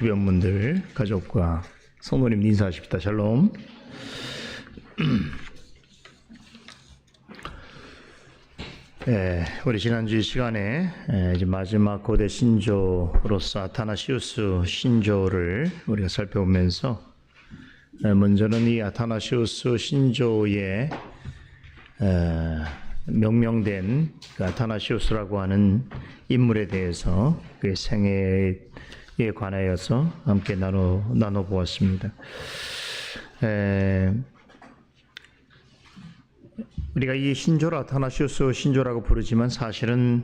주변 분들, 가족과 성도님 인사하십시다. 샬롬. 우리 지난주 시간에 이제 마지막 고대 신조로서 아타나시우스 신조를 우리가 살펴보면서 먼저는 이 아타나시우스 신조의 명명된 그 아타나시우스라고 하는 인물에 대해서 그의 생애에 관하여서 함께 나눠보았습니다. 우리가 이 신조를 아타나시우스 신조라고 부르지만 사실은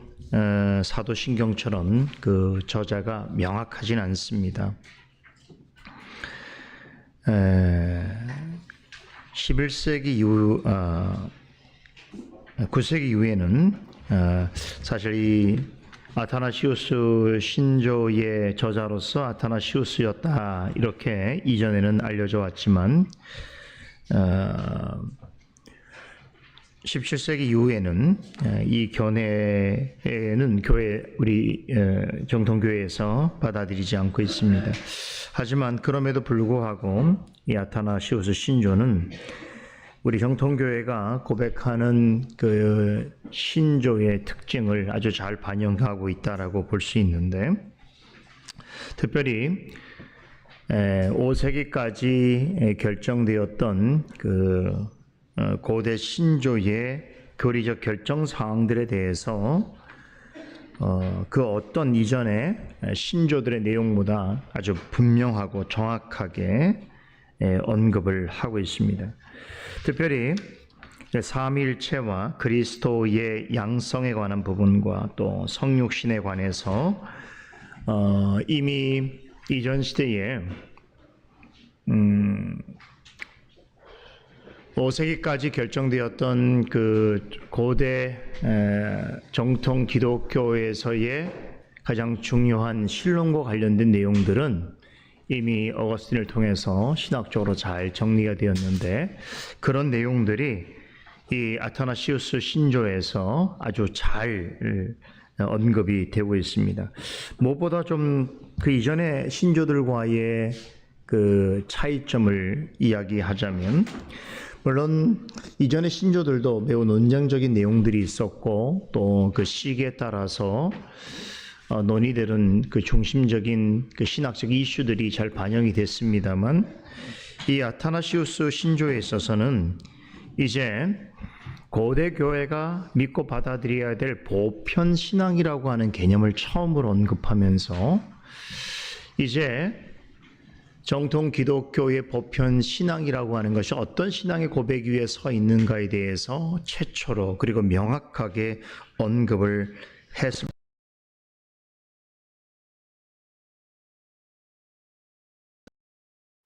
사도신경처럼 그 저자가 명확하진 않습니다. 11세기 이후 9세기 이후에는 사실 이 아타나시우스 신조의 저자로서 아타나시우스였다 이렇게 이전에는 알려져 왔지만 17세기 이후에는 이 견해는 우리 정통교회에서 받아들이지 않고 있습니다. 하지만 그럼에도 불구하고 이 아타나시우스 신조는 우리 정통교회가 고백하는 그 신조의 특징을 아주 잘 반영하고 있다라고 볼 수 있는데, 특별히 5세기까지 결정되었던 그 고대 신조의 교리적 결정 사항들에 대해서 그 어떤 이전의 신조들의 내용보다 아주 분명하고 정확하게 언급을 하고 있습니다. 특별히 삼위일체와 그리스도의 양성에 관한 부분과 또 성육신에 관해서 이미 이전 시대에 5세기까지 결정되었던 그 고대 정통 기독교에서의 가장 중요한 신론과 관련된 내용들은 이미 어거스틴을 통해서 신학적으로 잘 정리가 되었는데, 그런 내용들이 이 아타나시우스 신조에서 아주 잘 언급이 되고 있습니다. 무엇보다 좀 그 이전의 신조들과의 그 차이점을 이야기하자면, 물론 이전의 신조들도 매우 논쟁적인 내용들이 있었고 또 그 시기에 따라서 논의되는 그 중심적인 그 신학적 이슈들이 잘 반영이 됐습니다만, 이 아타나시우스 신조에 있어서는 이제 고대 교회가 믿고 받아들여야 될 보편 신앙이라고 하는 개념을 처음으로 언급하면서 이제 정통 기독교의 보편 신앙이라고 하는 것이 어떤 신앙의 고백 위에 서 있는가에 대해서 최초로 그리고 명확하게 언급을 했습니다.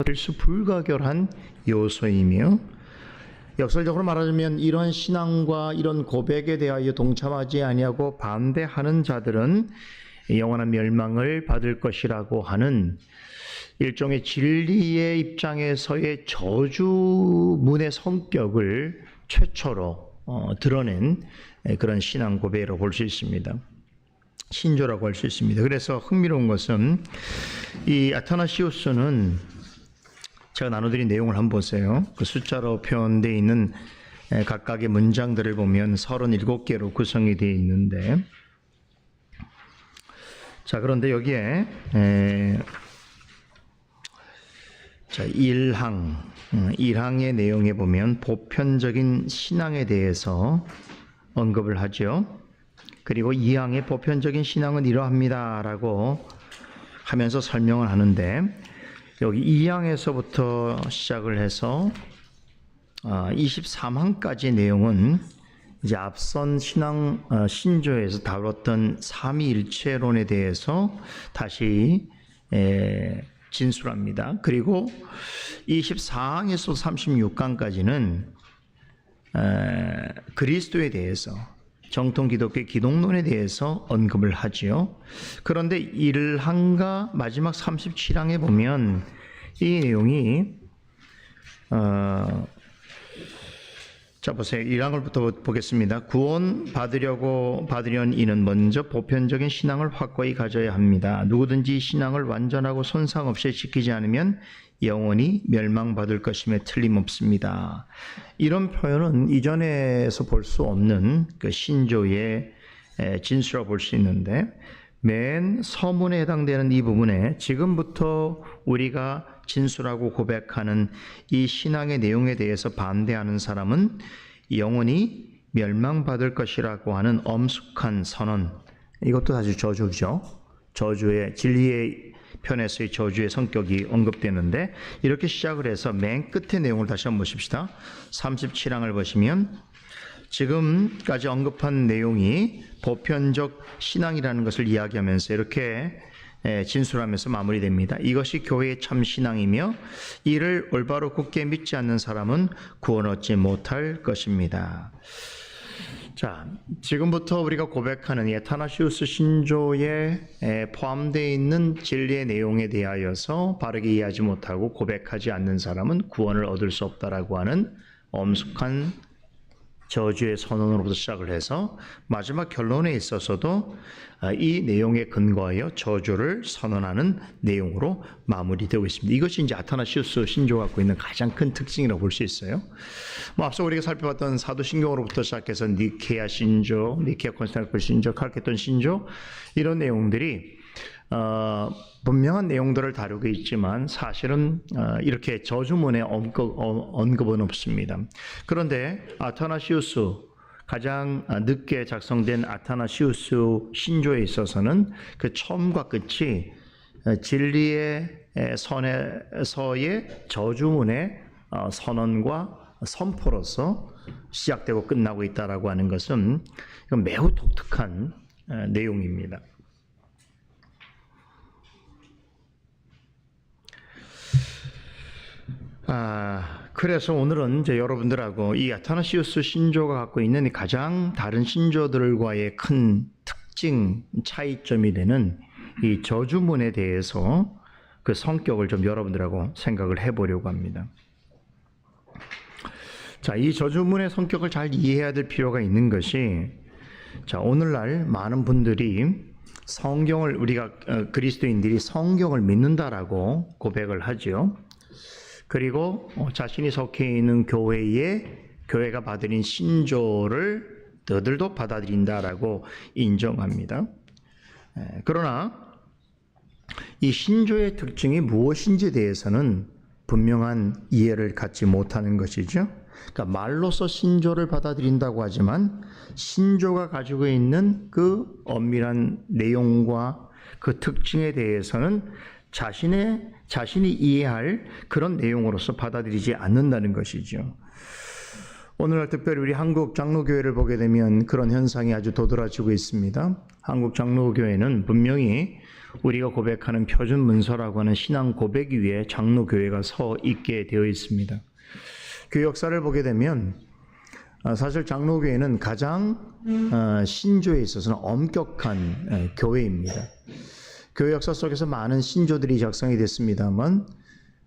필수 불가결한 요소이며, 역설적으로 말하자면 이런 신앙과 이런 고백에 대하여 동참하지 아니하고 반대하는 자들은 영원한 멸망을 받을 것이라고 하는 일종의 진리의 입장에서의 저주문의 성격을 최초로 드러낸 그런 신앙 고백이라고 볼 수 있습니다. 신조라고 할 수 있습니다. 그래서 흥미로운 것은 이 아타나시우스는 제가 나눠드린 내용을 한번 보세요. 그 숫자로 표현되어 있는 각각의 문장들을 보면 37개로 구성이 되어 있는데, 자, 그런데 여기에 1항의 내용에 보면 보편적인 신앙에 대해서 언급을 하죠. 그리고 2항의 보편적인 신앙은 이러합니다 라고 하면서 설명을 하는데, 여기 2항에서부터 시작을 해서 23항까지의 내용은 이제 앞선 신조에서 다뤘던 삼위일체론에 대해서 다시 진술합니다. 그리고 24항에서 36강까지는 그리스도에 대해서, 정통 기독교의 기독론에 대해서 언급을 하지요. 그런데 1항과 마지막 37항에 보면 이 내용이 자, 보세요. 1항을부터 보겠습니다. 구원 받으려는 이는 먼저 보편적인 신앙을 확고히 가져야 합니다. 누구든지 신앙을 완전하고 손상 없이 지키지 않으면 영원히 멸망받을 것임에 틀림없습니다. 이런 표현은 이전에서 볼 수 없는 그 신조의 진수라고 볼 수 있는데, 맨 서문에 해당되는 이 부분에 지금부터 우리가 진수라고 고백하는 이 신앙의 내용에 대해서 반대하는 사람은 영원히 멸망받을 것이라고 하는 엄숙한 선언, 이것도 사실 저주죠. 저주의, 진리의 편에서의 저주의 성격이 언급되는데, 이렇게 시작을 해서 맨 끝의 내용을 다시 한번 보십시다. 37항을 보시면 지금까지 언급한 내용이 보편적 신앙이라는 것을 이야기하면서 이렇게 진술하면서 마무리됩니다. 이것이 교회의 참 신앙이며 이를 올바로 굳게 믿지 않는 사람은 구원 얻지 못할 것입니다. 자, 지금부터 우리가 고백하는 이 에타나시우스 신조에 포함되어 있는 진리의 내용에 대하여서 바르게 이해하지 못하고 고백하지 않는 사람은 구원을 얻을 수 없다라고 하는 엄숙한 저주의 선언으로부터 시작을 해서 마지막 결론에 있어서도 이 내용에 근거하여 저주를 선언하는 내용으로 마무리되고 있습니다. 이것이 이제 아타나시우스 신조가 갖고 있는 가장 큰 특징이라고 볼 수 있어요. 앞서 우리가 살펴봤던 사도신경으로부터 시작해서 니케아 신조, 니케아 콘스탄티노플 신조, 칼케돈 신조, 이런 내용들이 분명한 내용들을 다루고 있지만 사실은 이렇게 저주문에 언급은 없습니다. 그런데 아타나시우스, 가장 늦게 작성된 아타나시우스 신조에 있어서는 그 처음과 끝이 진리의 선에서의 저주문의 선언과 선포로서 시작되고 끝나고 있다라고 하는 것은 매우 독특한 내용입니다. 그래서 오늘은 이제 여러분들하고 이 아타나시우스 신조가 갖고 있는 가장 다른 신조들과의 큰 특징, 차이점이 되는 이 저주문에 대해서 그 성격을 좀 여러분들하고 생각을 해보려고 합니다. 자, 이 저주문의 성격을 잘 이해해야 될 필요가 있는 것이, 자, 오늘날 많은 분들이 성경을, 우리가 그리스도인들이 성경을 믿는다라고 고백을 하죠. 그리고 자신이 속해 있는 교회가 받아들인 신조를 너들도 받아들인다라고 인정합니다. 그러나 이 신조의 특징이 무엇인지에 대해서는 분명한 이해를 갖지 못하는 것이죠. 그러니까 말로서 신조를 받아들인다고 하지만 신조가 가지고 있는 그 엄밀한 내용과 그 특징에 대해서는 자신이 이해할 그런 내용으로서 받아들이지 않는다는 것이죠. 오늘날 특별히 우리 한국 장로교회를 보게 되면 그런 현상이 아주 도드라지고 있습니다. 한국 장로교회는 분명히 우리가 고백하는 표준 문서라고 하는 신앙 고백 위에 장로교회가 서 있게 되어 있습니다. 그 역사를 보게 되면 사실 장로교회는 가장 신조에 있어서는 엄격한 교회입니다. 교회 역사 속에서 많은 신조들이 작성이 됐습니다만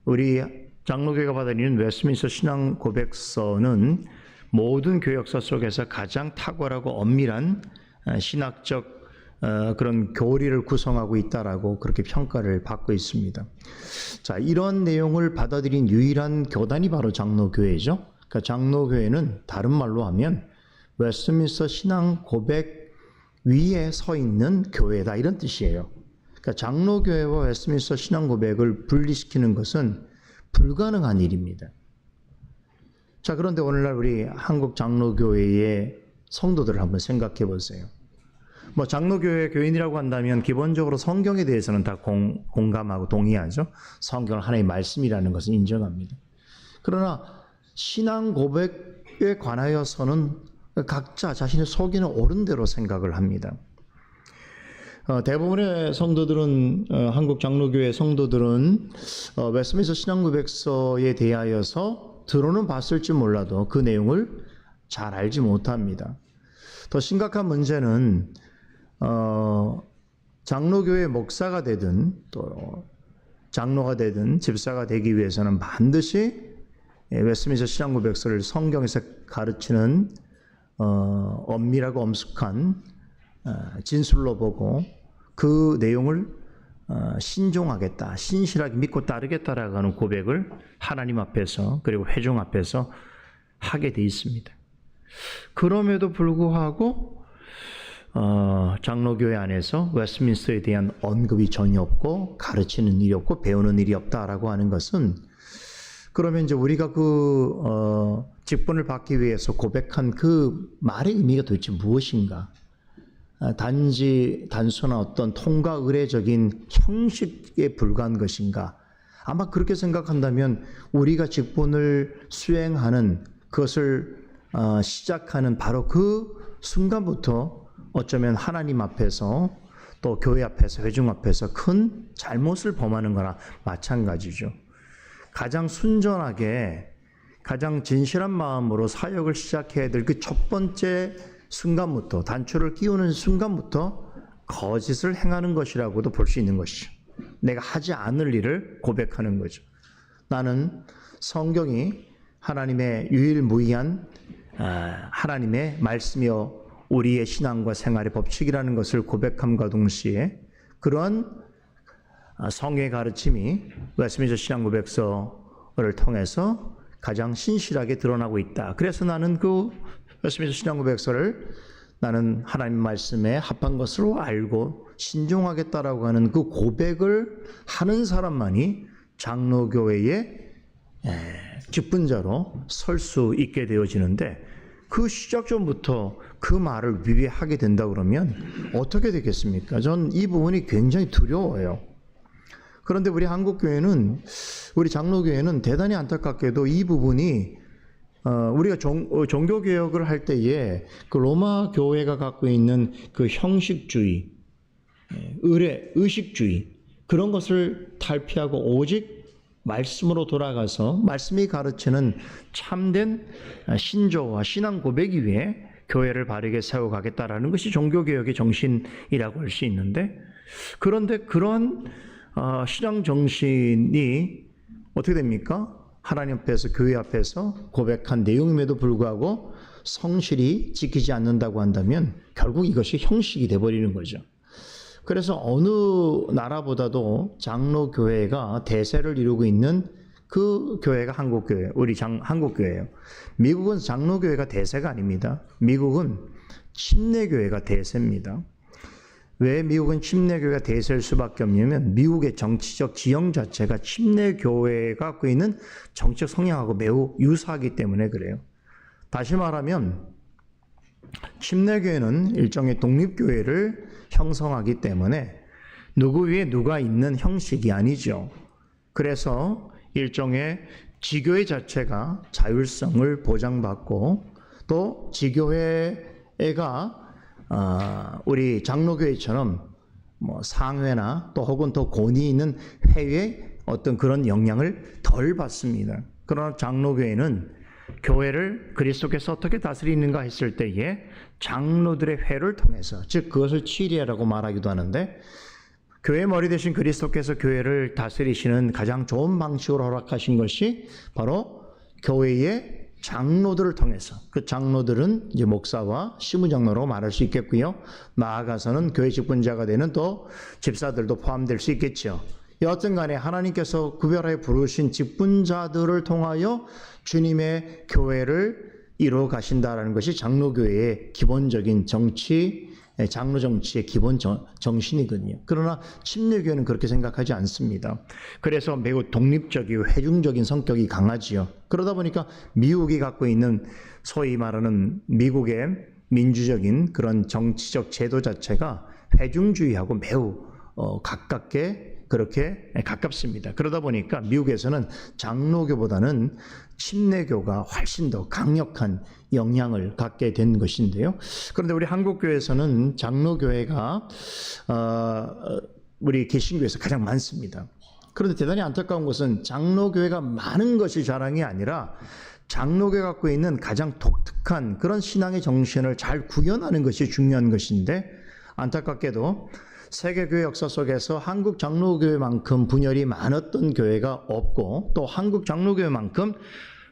우리 장로교회가 받아들이는 웨스트민스터 신앙 고백서는 모든 교회 역사 속에서 가장 탁월하고 엄밀한 신학적 그런 교리를 구성하고 있다라고 그렇게 평가를 받고 있습니다. 자, 이런 내용을 받아들인 유일한 교단이 바로 장로교회죠. 그러니까 장로교회는 다른 말로 하면 웨스트민스터 신앙 고백 위에 서 있는 교회다, 이런 뜻이에요. 그러니까 장로교회와 웨스트민스터 신앙 고백을 분리시키는 것은 불가능한 일입니다. 자, 그런데 오늘날 우리 한국 장로교회의 성도들을 한번 생각해 보세요. 장로교회 교인이라고 한다면 기본적으로 성경에 대해서는 다 공감하고 동의하죠. 성경은 하나님의 말씀이라는 것은 인정합니다. 그러나 신앙 고백에 관하여서는 각자 자신의 속에는 옳은 대로 생각을 합니다. 대부분의 성도들은, 한국 장로교회 성도들은 웨스트민스터 신앙고백서에 대하여서 들어는 봤을지 몰라도 그 내용을 잘 알지 못합니다. 더 심각한 문제는 장로교회 목사가 되든 또 장로가 되든 집사가 되기 위해서는 반드시 웨스트민스터 신앙고백서를 성경에서 가르치는 엄밀하고 엄숙한 진술로 보고 그 내용을 신종하겠다, 신실하게 믿고 따르겠다라고 하는 고백을 하나님 앞에서 그리고 회중 앞에서 하게 돼 있습니다. 그럼에도 불구하고 장로교회 안에서 웨스트민스터에 대한 언급이 전혀 없고 가르치는 일이 없고 배우는 일이 없다라고 하는 것은, 그러면 이제 우리가 직분을 받기 위해서 고백한 그 말의 의미가 도대체 무엇인가? 단순한 어떤 통과 의례적인 형식에 불과한 것인가? 아마 그렇게 생각한다면 우리가 직분을 수행하는 그것을 시작하는 바로 그 순간부터 어쩌면 하나님 앞에서 또 교회 앞에서 회중 앞에서 큰 잘못을 범하는 거나 마찬가지죠. 가장 순전하게 가장 진실한 마음으로 사역을 시작해야 될 그 첫 번째 순간부터, 단추를 끼우는 순간부터 거짓을 행하는 것이라고도 볼 수 있는 것이죠. 내가 하지 않을 일을 고백하는 거죠. 나는 성경이 하나님의 유일무이한 하나님의 말씀이요 우리의 신앙과 생활의 법칙이라는 것을 고백함과 동시에 그러한 성경의 가르침이 웨스트민스터 신앙고백서를 통해서 가장 신실하게 드러나고 있다. 그래서 나는 그 웨스트민스터 신앙고백서를 나는 하나님 말씀에 합한 것으로 알고 신중하겠다라고 하는 그 고백을 하는 사람만이 장로교회의 직분자로 설 수 있게 되어지는데, 그 시작 전부터 그 말을 위배하게 된다 그러면 어떻게 되겠습니까? 전 이 부분이 굉장히 두려워요. 그런데 우리 한국교회는, 우리 장로교회는 대단히 안타깝게도 이 부분이 우리가 종교개혁을 할 때에 그 로마 교회가 갖고 있는 그 형식주의, 의식주의 그런 것을 탈피하고 오직 말씀으로 돌아가서 말씀이 가르치는 참된 신조와 신앙 고백이 위해 교회를 바르게 세워가겠다라는 것이 종교개혁의 정신이라고 할 수 있는데, 그런데 그런 신앙 정신이 어떻게 됩니까? 하나님 앞에서 교회 앞에서 고백한 내용임에도 불구하고 성실히 지키지 않는다고 한다면 결국 이것이 형식이 돼버리는 거죠. 그래서 어느 나라보다도 장로교회가 대세를 이루고 있는 그 교회가 한국교회, 우리 한국교회예요. 미국은 장로교회가 대세가 아닙니다. 미국은 침례교회가 대세입니다. 왜 미국은 침례교회가 대세일 수밖에 없냐면 미국의 정치적 지형 자체가 침례교회가 갖고 있는 정치적 성향하고 매우 유사하기 때문에 그래요. 다시 말하면 침례교회는 일종의 독립교회를 형성하기 때문에 누구 위에 누가 있는 형식이 아니죠. 그래서 일종의 지교회 자체가 자율성을 보장받고 또 지교회가 우리 장로교회처럼 뭐 상회나 또 혹은 더 권위 있는 회의 어떤 그런 영향을 덜 받습니다. 그러나 장로교회는 교회를 그리스도께서 어떻게 다스리는가 했을 때에 장로들의 회를 통해서, 즉 그것을 치리라고 말하기도 하는데, 교회 머리 대신 그리스도께서 교회를 다스리시는 가장 좋은 방식으로 허락하신 것이 바로 교회의 장로들을 통해서, 그 장로들은 이제 목사와 시무장로라고 말할 수 있겠고요. 나아가서는 교회 직분자가 되는 또 집사들도 포함될 수 있겠죠. 여하튼 간에 하나님께서 구별하여 부르신 직분자들을 통하여 주님의 교회를 이루어 가신다라는 것이 장로교회의 기본적인 장로 정치의 기본 정신이거든요. 그러나 침례교회는 그렇게 생각하지 않습니다. 그래서 매우 독립적이고 회중적인 성격이 강하지요. 그러다 보니까 미국이 갖고 있는 소위 말하는 미국의 민주적인 그런 정치적 제도 자체가 회중주의하고 매우 가깝게 그렇게 가깝습니다. 그러다 보니까 미국에서는 장로교보다는 침례교가 훨씬 더 강력한 영향을 갖게 된 것인데요. 그런데 우리 한국교회에서는 장로교회가 우리 개신교에서 가장 많습니다. 그런데 대단히 안타까운 것은 장로교회가 많은 것이 자랑이 아니라 장로교가 갖고 있는 가장 독특한 그런 신앙의 정신을 잘 구현하는 것이 중요한 것인데, 안타깝게도 세계교회 역사 속에서 한국 장로교회만큼 분열이 많았던 교회가 없고, 또 한국 장로교회만큼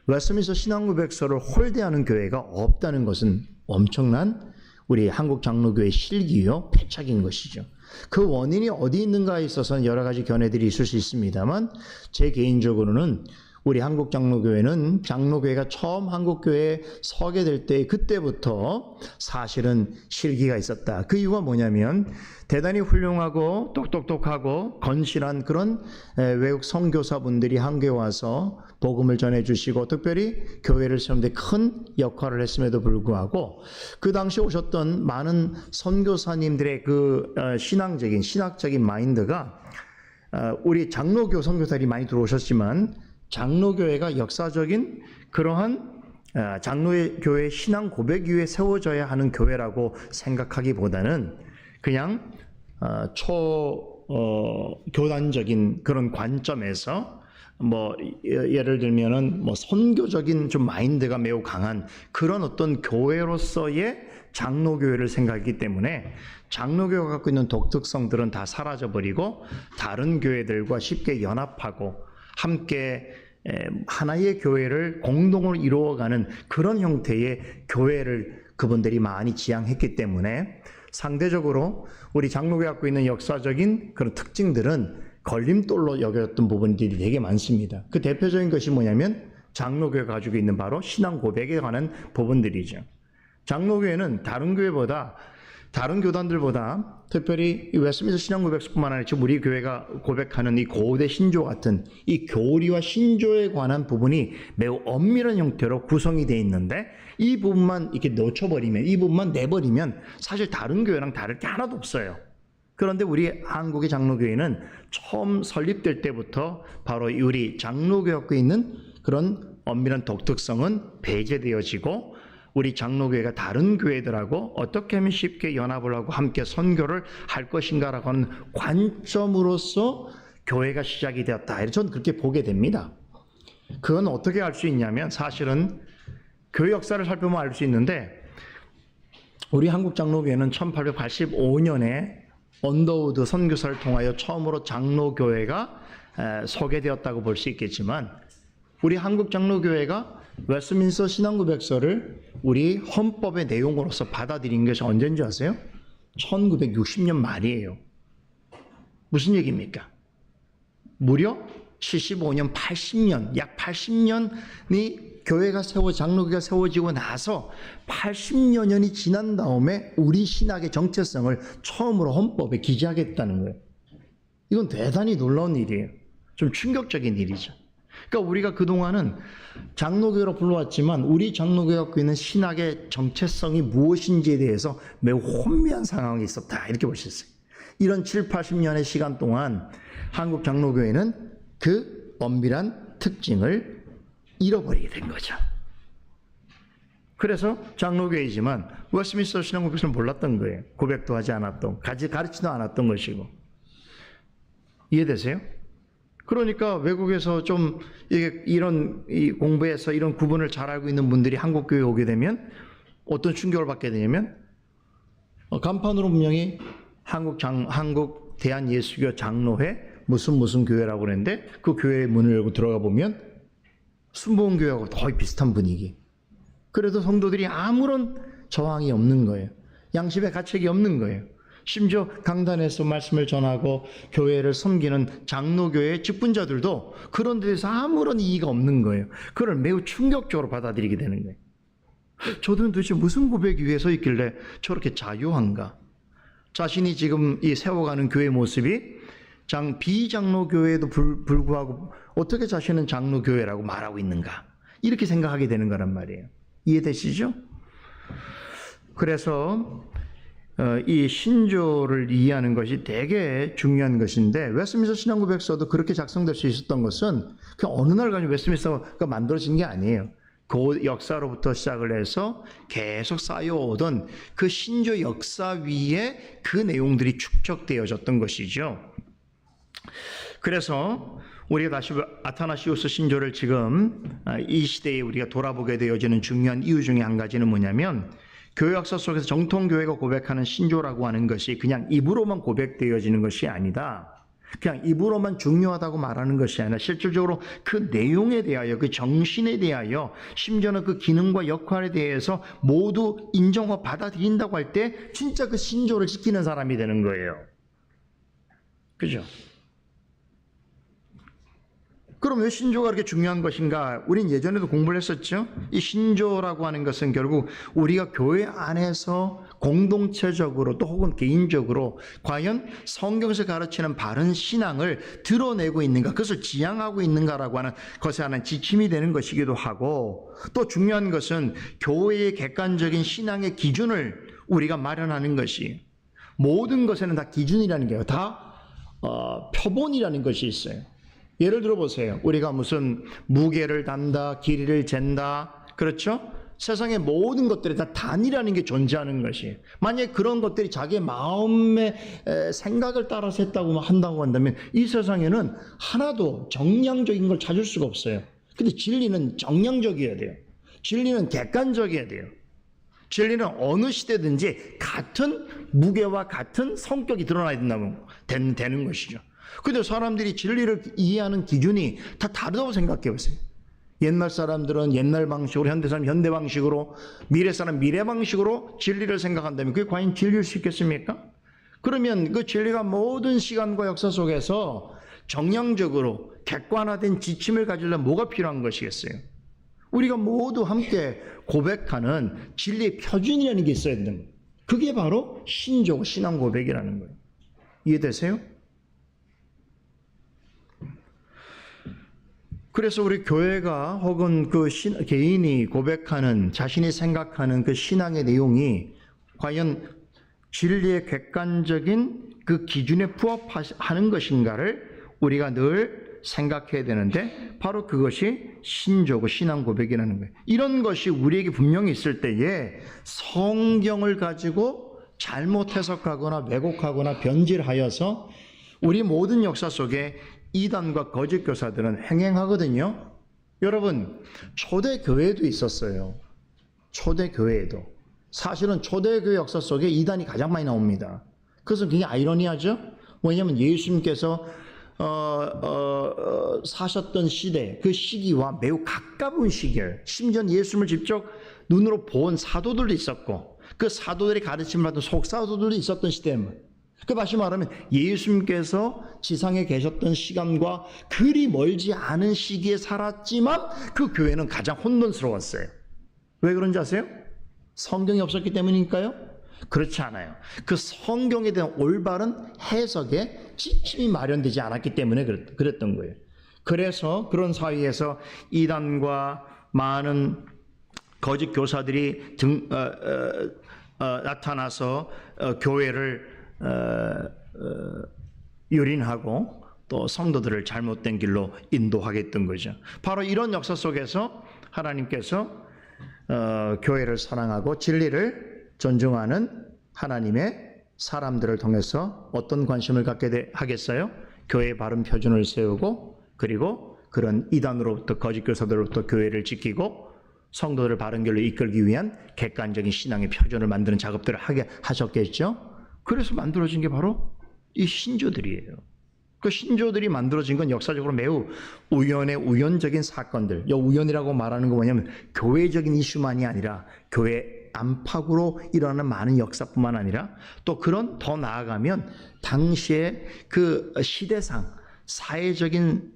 웨스트민스터 신앙고백서를 홀대하는 교회가 없다는 것은 엄청난 우리 한국 장로교의 실기요 패착인 것이죠. 그 원인이 어디 있는가에 있어서는 여러 가지 견해들이 있을 수 있습니다만 제 개인적으로는 우리 한국 장로교회는 장로교회가 처음 한국교회에 서게 될 때 그때부터 사실은 실기가 있었다. 그 이유가 뭐냐면 대단히 훌륭하고 똑똑똑하고 건실한 그런 외국 선교사분들이 한국에 와서 복음을 전해주시고 특별히 교회를 세우는 데 큰 역할을 했음에도 불구하고 그 당시 오셨던 많은 선교사님들의 그 신학적인 마인드가 우리 장로교 선교사들이 많이 들어오셨지만 장로교회가 역사적인 그러한 장로교회 신앙 고백 위에 세워져야 하는 교회라고 생각하기보다는 그냥 교단적인 그런 관점에서 뭐 예를 들면은 뭐 선교적인 좀 마인드가 매우 강한 그런 어떤 교회로서의 장로교회를 생각하기 때문에 장로교회가 갖고 있는 독특성들은 다 사라져버리고 다른 교회들과 쉽게 연합하고 함께 하나의 교회를 공동으로 이루어가는 그런 형태의 교회를 그분들이 많이 지향했기 때문에 상대적으로 우리 장로교회가 갖고 있는 역사적인 그런 특징들은 걸림돌로 여겨졌던 부분들이 되게 많습니다. 그 대표적인 것이 뭐냐면 장로교회가 가지고 있는 바로 신앙 고백에 관한 부분들이죠. 장로교회는 다른 교회보다 다른 교단들보다 특별히 이 웨스트민스터 신앙고백서뿐만 아니라 지금 우리 교회가 고백하는 이 고대 신조 같은 이 교리와 신조에 관한 부분이 매우 엄밀한 형태로 구성이 되어 있는데 이 부분만 이렇게 놓쳐버리면 이 부분만 내버리면 사실 다른 교회랑 다를 게 하나도 없어요. 그런데 우리 한국의 장로교회는 처음 설립될 때부터 바로 우리 장로교회 갖고 있는 그런 엄밀한 독특성은 배제되어지고 우리 장로교회가 다른 교회들하고 어떻게 하면 쉽게 연합을 하고 함께 선교를 할 것인가라고 하는 관점으로서 교회가 시작이 되었다. 저는 그렇게 보게 됩니다. 그건 어떻게 알 수 있냐면 사실은 교회 역사를 살펴보면 알 수 있는데 우리 한국 장로교회는 1885년에 언더우드 선교사를 통하여 처음으로 장로교회가 소개되었다고 볼 수 있겠지만 우리 한국 장로교회가 웨스트민스터 신앙고백서를 우리 헌법의 내용으로서 받아들인 것이 언제인지 아세요? 1960년 말이에요. 무슨 얘기입니까? 무려 75년, 80년, 약 80년이 교회가 장로교회가 세워지고 나서 80여 년이 지난 다음에 우리 신학의 정체성을 처음으로 헌법에 기재하겠다는 거예요. 이건 대단히 놀라운 일이에요. 좀 충격적인 일이죠. 그러니까 우리가 그동안은 장로교회로 불러왔지만 우리 장로교회가 갖고 있는 신학의 정체성이 무엇인지에 대해서 매우 혼미한 상황이 있었다. 이렇게 볼 수 있어요. 이런 7, 80년의 시간 동안 한국 장로교회는 그 엄밀한 특징을 잃어버리게 된 거죠. 그래서 장로교회이지만 웨스트민스터 신앙고백서는 몰랐던 거예요. 고백도 하지 않았던, 가르치지도 않았던 것이고. 이해되세요? 그러니까 외국에서 좀 이런 공부해서 이런 구분을 잘 알고 있는 분들이 한국 교회에 오게 되면 어떤 충격을 받게 되냐면 간판으로 분명히 한국 대한예수교 장로회 무슨 교회라고 그랬는데 그 교회의 문을 열고 들어가 보면 순복음교회하고 거의 비슷한 분위기. 그래도 성도들이 아무런 저항이 없는 거예요. 양심의 가책이 없는 거예요. 심지어 강단에서 말씀을 전하고 교회를 섬기는 장로교회의 직분자들도 그런 데서 아무런 이의가 없는 거예요. 그걸 매우 충격적으로 받아들이게 되는 거예요. 저들은 도대체 무슨 고백 위에 서 있길래 저렇게 자유한가? 자신이 지금 이 세워가는 교회 모습이 비장로교회에도 불구하고 어떻게 자신은 장로교회라고 말하고 있는가? 이렇게 생각하게 되는 거란 말이에요. 이해되시죠? 그래서 이 신조를 이해하는 것이 되게 중요한 것인데 웨스트민스터 신앙고백서도 그렇게 작성될 수 있었던 것은 그냥 어느 날 가지고 웨스트민스터가 만들어진 게 아니에요. 그 역사로부터 시작을 해서 계속 쌓여오던 그 신조 역사 위에 그 내용들이 축적되어졌던 것이죠. 그래서 우리가 다시 아타나시우스 신조를 지금 이 시대에 우리가 돌아보게 되어지는 중요한 이유 중에 한 가지는 뭐냐면 교회 역사 속에서 정통교회가 고백하는 신조라고 하는 것이 그냥 입으로만 고백되어지는 것이 아니다. 그냥 입으로만 중요하다고 말하는 것이 아니라 실질적으로 그 내용에 대하여, 그 정신에 대하여, 심지어는 그 기능과 역할에 대해서 모두 인정하고 받아들인다고 할 때 진짜 그 신조를 지키는 사람이 되는 거예요. 그죠? 그럼 왜 신조가 그렇게 중요한 것인가? 우린 예전에도 공부를 했었죠. 이 신조라고 하는 것은 결국 우리가 교회 안에서 공동체적으로 또 혹은 개인적으로 과연 성경에서 가르치는 바른 신앙을 드러내고 있는가, 그것을 지향하고 있는가라고 하는 것에 하는 지침이 되는 것이기도 하고, 또 중요한 것은 교회의 객관적인 신앙의 기준을 우리가 마련하는 것이, 모든 것에는 다 기준이라는 게요, 다 표본이라는 것이 있어요. 예를 들어 보세요. 우리가 무슨 무게를 단다, 길이를 잰다, 그렇죠? 세상의 모든 것들이 다 단위라는 게 존재하는 것이, 만약에 그런 것들이 자기의 마음의 생각을 따라서 했다고 한다고 한다면 이 세상에는 하나도 정량적인 걸 찾을 수가 없어요. 근데 진리는 정량적이어야 돼요. 진리는 객관적이어야 돼요. 진리는 어느 시대든지 같은 무게와 같은 성격이 드러나야 되는 것이죠. 근데 사람들이 진리를 이해하는 기준이 다 다르다고 생각해 보세요. 옛날 사람들은 옛날 방식으로, 현대 사람 현대 방식으로, 미래 사람 미래 방식으로 진리를 생각한다면 그게 과연 진리일 수 있겠습니까? 그러면 그 진리가 모든 시간과 역사 속에서 정량적으로 객관화된 지침을 가지려면 뭐가 필요한 것이겠어요? 우리가 모두 함께 고백하는 진리의 표준이라는 게 있어야 되는 거예요. 그게 바로 신조고 신앙 고백이라는 거예요. 이해되세요? 그래서 우리 교회가 혹은 그 개인이 고백하는, 자신이 생각하는 그 신앙의 내용이 과연 진리의 객관적인 그 기준에 부합하는 것인가를 우리가 늘 생각해야 되는데, 바로 그것이 신조고 신앙 고백이라는 거예요. 이런 것이 우리에게 분명히 있을 때에 성경을 가지고 잘못 해석하거나 왜곡하거나 변질하여서 우리 모든 역사 속에 이단과 거짓 교사들은 행행하거든요. 여러분, 초대교회도 있었어요. 초대교회에도. 사실은 초대교회 역사 속에 이단이 가장 많이 나옵니다. 그것은 굉장히 아이러니하죠. 왜냐하면 예수님께서 사셨던 시대, 그 시기와 매우 가까운 시기를, 심지어 예수님을 직접 눈으로 본 사도들도 있었고, 그 사도들이 가르침을 받은 속사도들도 있었던 시대입니다. 그 다시 말하면 예수님께서 지상에 계셨던 시간과 그리 멀지 않은 시기에 살았지만 그 교회는 가장 혼돈스러웠어요. 왜 그런지 아세요? 성경이 없었기 때문일까요? 그렇지 않아요. 그 성경에 대한 올바른 해석에 지침이 마련되지 않았기 때문에 그랬던 거예요. 그래서 그런 사이에서 이단과 많은 거짓 교사들이 나타나서 교회를 유린하고 또 성도들을 잘못된 길로 인도하겠던 거죠. 바로 이런 역사 속에서 하나님께서 교회를 사랑하고 진리를 존중하는 하나님의 사람들을 통해서 어떤 관심을 갖게 하겠어요? 교회의 바른 표준을 세우고, 그리고 그런 이단으로부터, 거짓 교사들로부터 교회를 지키고 성도들을 바른 길로 이끌기 위한 객관적인 신앙의 표준을 만드는 작업들을 하게 하셨겠죠. 그래서 만들어진 게 바로 이 신조들이에요. 그 신조들이 만들어진 건 역사적으로 매우 우연적인 사건들. 이 우연이라고 말하는 건 뭐냐면 교회적인 이슈만이 아니라 교회 안팎으로 일어나는 많은 역사뿐만 아니라 또 그런, 더 나아가면 당시에 그 시대상 사회적인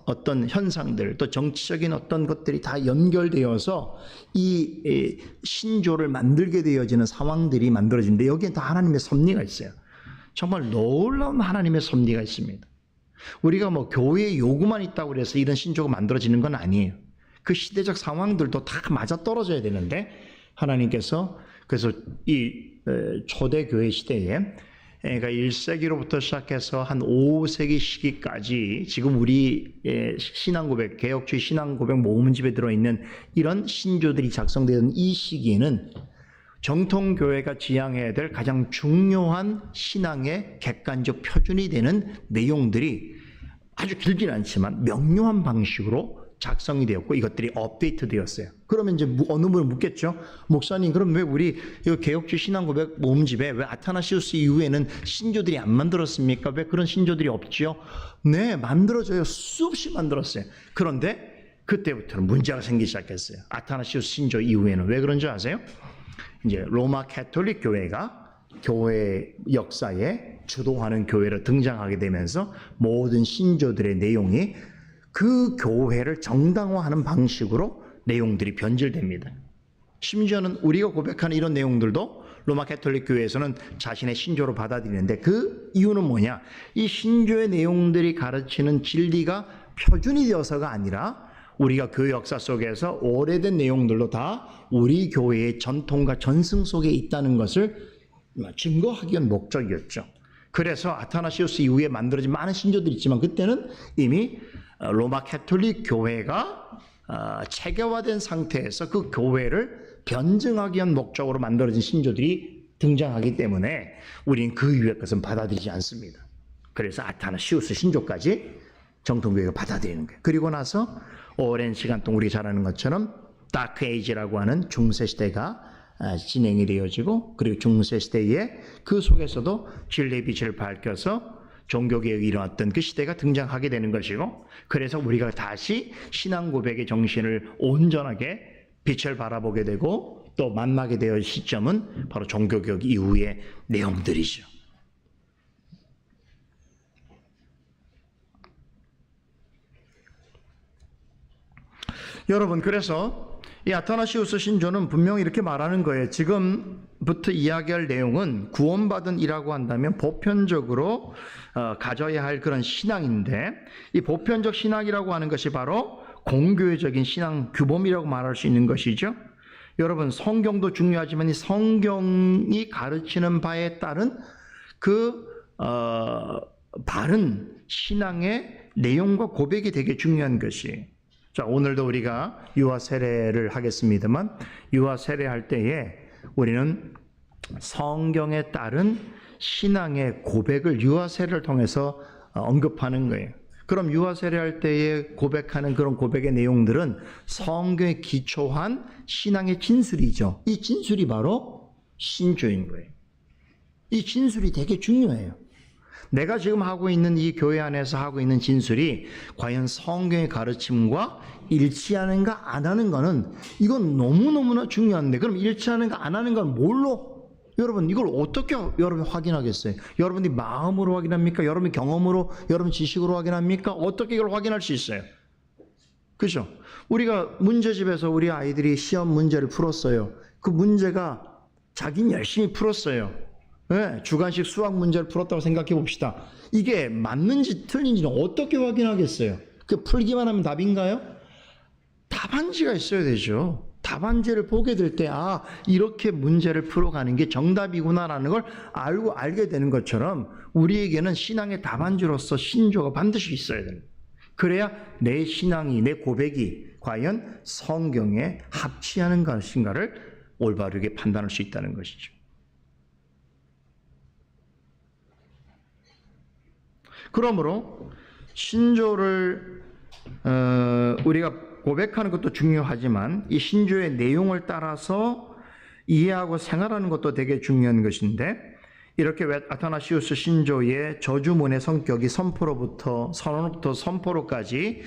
어떤 현상들, 또 정치적인 어떤 것들이 다 연결되어서 이 신조를 만들게 되어지는 상황들이 만들어지는데, 여기에 다 하나님의 섭리가 있어요. 정말 놀라운 하나님의 섭리가 있습니다. 우리가 뭐 교회의 요구만 있다고 해서 이런 신조가 만들어지는 건 아니에요. 그 시대적 상황들도 다 맞아떨어져야 되는데, 하나님께서 그래서 이 초대교회 시대에, 그러니까 1세기로부터 시작해서 한 5세기 시기까지 지금 우리 신앙고백, 개혁주의 신앙고백 모음집에 들어있는 이런 신조들이 작성되는 이 시기에는 정통교회가 지향해야 될 가장 중요한 신앙의 객관적 표준이 되는 내용들이 아주 길지는 않지만 명료한 방식으로 작성이 되었고 이것들이 업데이트 되었어요. 그러면 이제 어느 분을 묻겠죠. 목사님, 그럼 왜 우리 이 개혁주의 신앙고백 모음집에 왜 아타나시우스 이후에는 신조들이 안 만들었습니까? 왜 그런 신조들이 없지요? 네, 만들어져요. 수없이 만들었어요. 그런데 그때부터는 문제가 생기기 시작했어요. 아타나시우스 신조 이후에는. 왜 그런 줄 아세요? 이제 로마 캐톨릭 교회가 교회 역사에 주도하는 교회로 등장하게 되면서 모든 신조들의 내용이 그 교회를 정당화하는 방식으로 내용들이 변질됩니다. 심지어는 우리가 고백하는 이런 내용들도 로마 캐톨릭 교회에서는 자신의 신조로 받아들이는데 그 이유는 뭐냐? 이 신조의 내용들이 가르치는 진리가 표준이 되어서가 아니라 우리가 교회 역사 속에서 오래된 내용들로 다 우리 교회의 전통과 전승 속에 있다는 것을 증거하기 위한 목적이었죠. 그래서 아타나시우스 이후에 만들어진 많은 신조들이 있지만 그때는 이미 로마 캐톨릭 교회가 체계화된 상태에서 그 교회를 변증하기 위한 목적으로 만들어진 신조들이 등장하기 때문에 우리는 그 이후의 것은 받아들이지 않습니다. 그래서 아타나시우스 신조까지 정통교회가 받아들이는 거예요. 그리고 나서 오랜 시간 동안 우리가 잘 아는 것처럼 다크 에이지라고 하는 중세시대가 진행이 되어지고 그리고 중세시대에 그 속에서도 진리의 빛을 밝혀서 종교개혁이 일어났던 그 시대가 등장하게 되는 것이고 그래서 우리가 다시 신앙 고백의 정신을 온전하게 빛을 바라보게 되고 또 만나게 되어 시점은 바로 종교개혁 이후의 내용들이죠. 여러분, 그래서 이 아타나시우스 신조는 분명히 이렇게 말하는 거예요. 지금부터 이야기할 내용은 구원받은 이라고 한다면 보편적으로 가져야 할 그런 신앙인데 이 보편적 신앙이라고 하는 것이 바로 공교회적인 신앙 규범이라고 말할 수 있는 것이죠. 여러분, 성경도 중요하지만 이 성경이 가르치는 바에 따른 그 바른 신앙의 내용과 고백이 되게 중요한 것이. 자, 오늘도 우리가 유아 세례를 하겠습니다만 유아 세례할 때에 우리는 성경에 따른 신앙의 고백을 유아 세례를 통해서 언급하는 거예요. 그럼 유아 세례할 때에 고백하는 그런 고백의 내용들은 성경에 기초한 신앙의 진술이죠. 이 진술이 바로 신조인 거예요. 이 진술이 되게 중요해요. 내가 지금 하고 있는 이 교회 안에서 하고 있는 진술이 과연 성경의 가르침과 일치하는가 안 하는가는 이건 너무너무나 중요한데 그럼 일치하는가 안 하는가는 뭘로? 여러분 이걸 어떻게 여러분이 확인하겠어요? 여러분이 마음으로 확인합니까? 여러분이 경험으로, 여러분 지식으로 확인합니까? 어떻게 이걸 확인할 수 있어요? 그죠? 우리가 문제집에서 우리 아이들이 시험 문제를 풀었어요. 그 문제가 자기는 열심히 풀었어요. 네, 주관식 수학 문제를 풀었다고 생각해 봅시다. 이게 맞는지 틀린지는 어떻게 확인하겠어요? 그 풀기만 하면 답인가요? 답안지가 있어야 되죠. 답안지를 보게 될 때, 아, 이렇게 문제를 풀어가는 게 정답이구나라는 걸 알게 되는 것처럼 우리에게는 신앙의 답안지로서 신조가 반드시 있어야 됩니다. 그래야 내 신앙이, 내 고백이 과연 성경에 합치하는 것인가를 올바르게 판단할 수 있다는 것이죠. 그러므로 신조를 우리가 고백하는 것도 중요하지만 이 신조의 내용을 따라서 이해하고 생활하는 것도 되게 중요한 것인데 이렇게 아타나시우스 신조의 저주문의 성격이 선포로부터 선언부터 선포로까지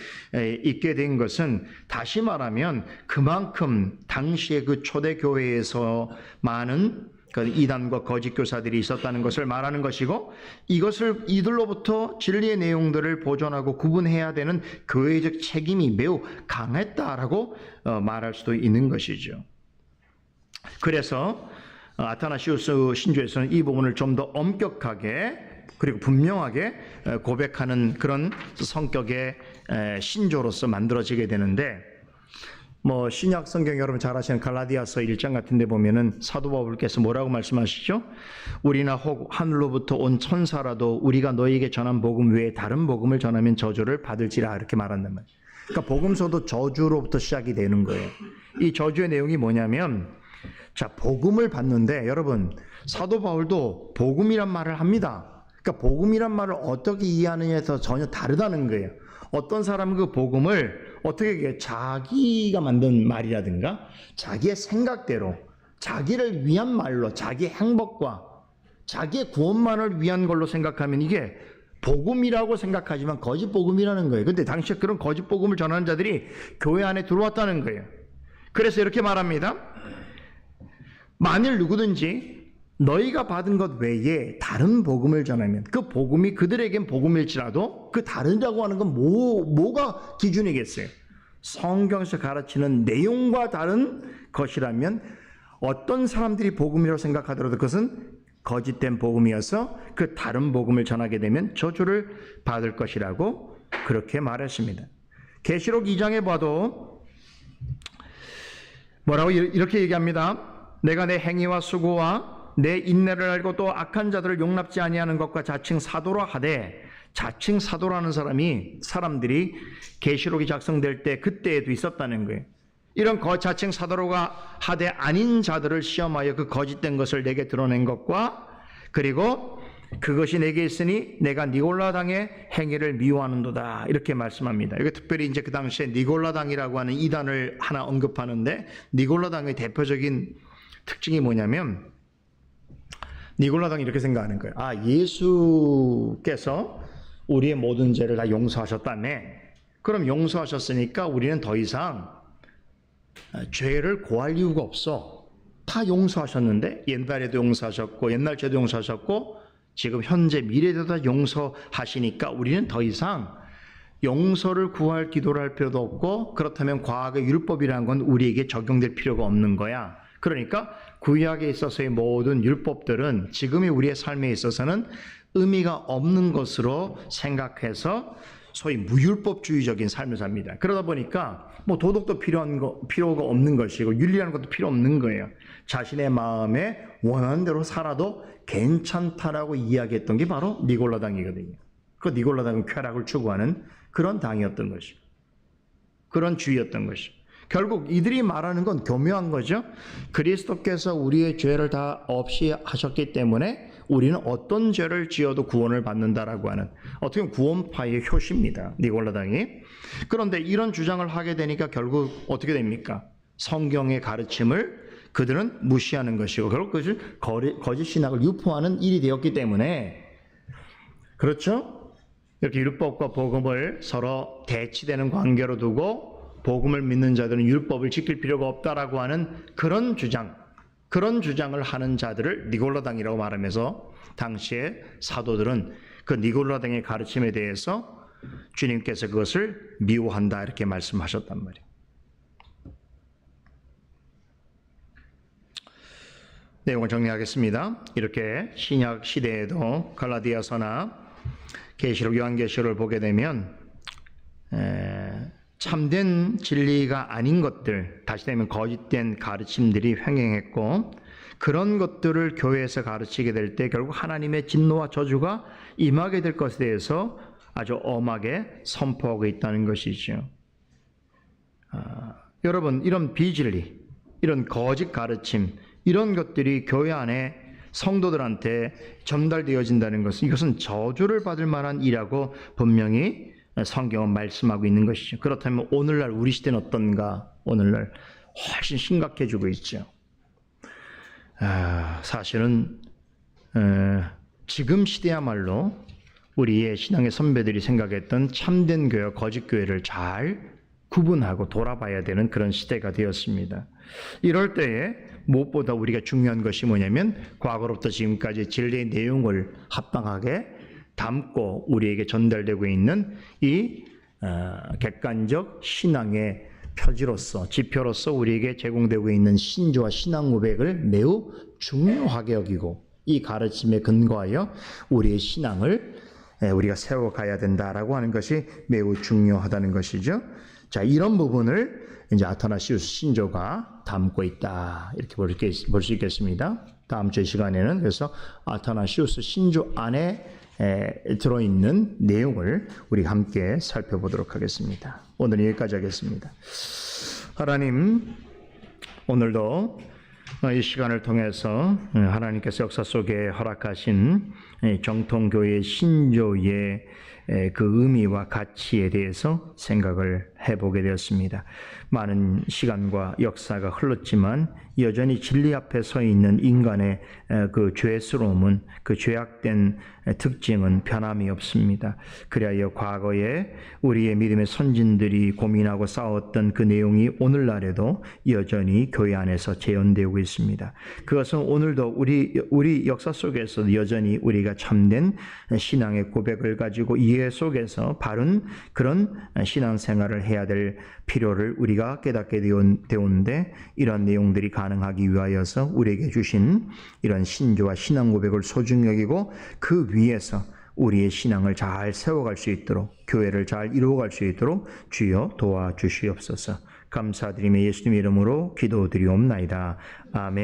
있게 된 것은 다시 말하면 그만큼 당시의 그 초대교회에서 많은 이단과 거짓 교사들이 있었다는 것을 말하는 것이고 이것을 이들로부터 진리의 내용들을 보존하고 구분해야 되는 교회적 책임이 매우 강했다라고 말할 수도 있는 것이죠. 그래서 아타나시우스 신조에서는 이 부분을 좀 더 엄격하게 그리고 분명하게 고백하는 그런 성격의 신조로서 만들어지게 되는데 신약 성경 여러분 잘 아시는 갈라디아서 1장 같은 데 보면은 사도 바울께서 뭐라고 말씀하시죠? 우리나 혹 하늘로부터 온 천사라도 우리가 너희에게 전한 복음 외에 다른 복음을 전하면 저주를 받을지라 이렇게 말한단 말이에요. 그러니까 복음서도 저주로부터 시작이 되는 거예요. 이 저주의 내용이 뭐냐면 자, 복음을 받는데 여러분 사도 바울도 복음이란 말을 합니다. 그러니까 복음이란 말을 어떻게 이해하느냐에서 전혀 다르다는 거예요. 어떤 사람은 그 복음을 어떻게 이게 자기가 만든 말이라든가 자기의 생각대로 자기를 위한 말로 자기 행복과 자기의 구원만을 위한 걸로 생각하면 이게 복음이라고 생각하지만 거짓 복음이라는 거예요. 근데 당시에 그런 거짓 복음을 전하는 자들이 교회 안에 들어왔다는 거예요. 그래서 이렇게 말합니다. 만일 누구든지 너희가 받은 것 외에 다른 복음을 전하면 그 복음이 그들에겐 복음일지라도 그 다르다고 하는 건 뭐가 기준이겠어요? 성경에서 가르치는 내용과 다른 것이라면 어떤 사람들이 복음이라고 생각하더라도 그것은 거짓된 복음이어서 그 다른 복음을 전하게 되면 저주를 받을 것이라고 그렇게 말했습니다. 계시록 2장에 봐도 뭐라고 이렇게 얘기합니다. 내가 내 행위와 수고와 내 인내를 알고 또 악한 자들을 용납지 아니하는 것과 자칭 사도라 하되, 자칭 사도라는 사람들이 계시록이 작성될 때 그때에도 있었다는 거예요. 이런 자칭 사도로가 하되 아닌 자들을 시험하여 그 거짓된 것을 내게 드러낸 것과 그리고 그것이 내게 있으니 내가 니골라당의 행위를 미워하는도다 이렇게 말씀합니다. 이게 특별히 이제 그 당시에 니골라당이라고 하는 이단을 하나 언급하는데, 니골라당의 대표적인 특징이 뭐냐면 니골라당이 이렇게 생각하는 거예요. 예수께서 우리의 모든 죄를 다 용서하셨다며, 그럼 용서하셨으니까 우리는 더 이상 죄를 고할 이유가 없어. 다 용서하셨는데, 옛날에도 용서하셨고 옛날 죄도 용서하셨고 지금 현재 미래에도 다 용서하시니까 우리는 더 이상 용서를 구할 기도를 할 필요도 없고, 그렇다면 과거의 율법이라는 건 우리에게 적용될 필요가 없는 거야. 그러니까 구약에 있어서의 모든 율법들은 지금의 우리의 삶에 있어서는 의미가 없는 것으로 생각해서 소위 무율법주의적인 삶을 삽니다. 그러다 보니까 뭐 도덕도 필요가 없는 것이고 윤리라는 것도 필요 없는 거예요. 자신의 마음에 원하는 대로 살아도 괜찮다라고 이야기했던 게 바로 니골라당이거든요. 그 니골라당은 쾌락을 추구하는 그런 당이었던 것이고, 그런 주의였던 것이고, 결국 이들이 말하는 건 교묘한 거죠. 그리스도께서 우리의 죄를 다 없이 하셨기 때문에 우리는 어떤 죄를 지어도 구원을 받는다라고 하는, 어떻게 보면 구원파의 효시입니다, 니골라당이. 그런데 이런 주장을 하게 되니까 결국 어떻게 됩니까? 성경의 가르침을 그들은 무시하는 것이고 결국 그것을 거짓 신학을 유포하는 일이 되었기 때문에, 그렇죠? 이렇게 율법과 복음을 서로 대치되는 관계로 두고 복음을 믿는 자들은 율법을 지킬 필요가 없다라고 하는 그런 주장을 하는 자들을 니골라당이라고 말하면서 당시에 사도들은 그 니골라당의 가르침에 대해서 주님께서 그것을 미워한다 이렇게 말씀하셨단 말이에요. 내용을 정리하겠습니다. 이렇게 신약 시대에도 갈라디아서나 계시록, 요한계시록을 보게 되면 참된 진리가 아닌 것들, 다시 되면 거짓된 가르침들이 횡행했고, 그런 것들을 교회에서 가르치게 될 때 결국 하나님의 진노와 저주가 임하게 될 것에 대해서 아주 엄하게 선포하고 있다는 것이죠. 여러분, 이런 비진리, 이런 거짓 가르침, 이런 것들이 교회 안에 성도들한테 전달되어진다는 것은, 이것은 저주를 받을 만한 일이라고 분명히 성경은 말씀하고 있는 것이죠. 그렇다면 오늘날 우리 시대는 어떤가? 오늘날 훨씬 심각해지고 있죠. 사실은 지금 시대야말로 우리의 신앙의 선배들이 생각했던 참된 교회와 거짓 교회를 잘 구분하고 돌아봐야 되는 그런 시대가 되었습니다. 이럴 때에 무엇보다 우리가 중요한 것이 뭐냐면, 과거로부터 지금까지 진리의 내용을 합당하게 담고 우리에게 전달되고 있는 이 객관적 신앙의 표지로서, 지표로서 우리에게 제공되고 있는 신조와 신앙 고백을 매우 중요하게 여기고, 이 가르침에 근거하여 우리의 신앙을 우리가 세워가야 된다라고 하는 것이 매우 중요하다는 것이죠. 자, 이런 부분을 이제 아타나시우스 신조가 담고 있다 이렇게 볼 수 있겠습니다. 다음 주 시간에는 그래서 아타나시우스 신조 안에 들어있는 내용을 우리 함께 살펴보도록 하겠습니다. 오늘 여기까지 하겠습니다. 하나님, 오늘도 이 시간을 통해서 하나님께서 역사 속에 허락하신 정통교회 신조의 그 의미와 가치에 대해서 생각을 해보게 되었습니다. 많은 시간과 역사가 흘렀지만 여전히 진리 앞에 서 있는 인간의 그 죄스러움은, 그 죄악된 특징은 변함이 없습니다. 그리하여 과거에 우리의 믿음의 선진들이 고민하고 싸웠던 그 내용이 오늘날에도 여전히 교회 안에서 재현되고 있습니다. 그것은 오늘도 우리 역사 속에서 여전히 우리가 참된 신앙의 고백을 가지고 이해 속에서 바른 그런 신앙생활을 해야 될 필요를 우리가 깨닫게 되었는데, 이런 내용들이 가능하기 위하여서 우리에게 주신 이런 신조와 신앙 고백을 소중히 여기고 그 위에서 우리의 신앙을 잘 세워갈 수 있도록, 교회를 잘 이루어갈 수 있도록 주여 도와주시옵소서. 감사드리며 예수님의 이름으로 기도드리옵나이다. 아멘.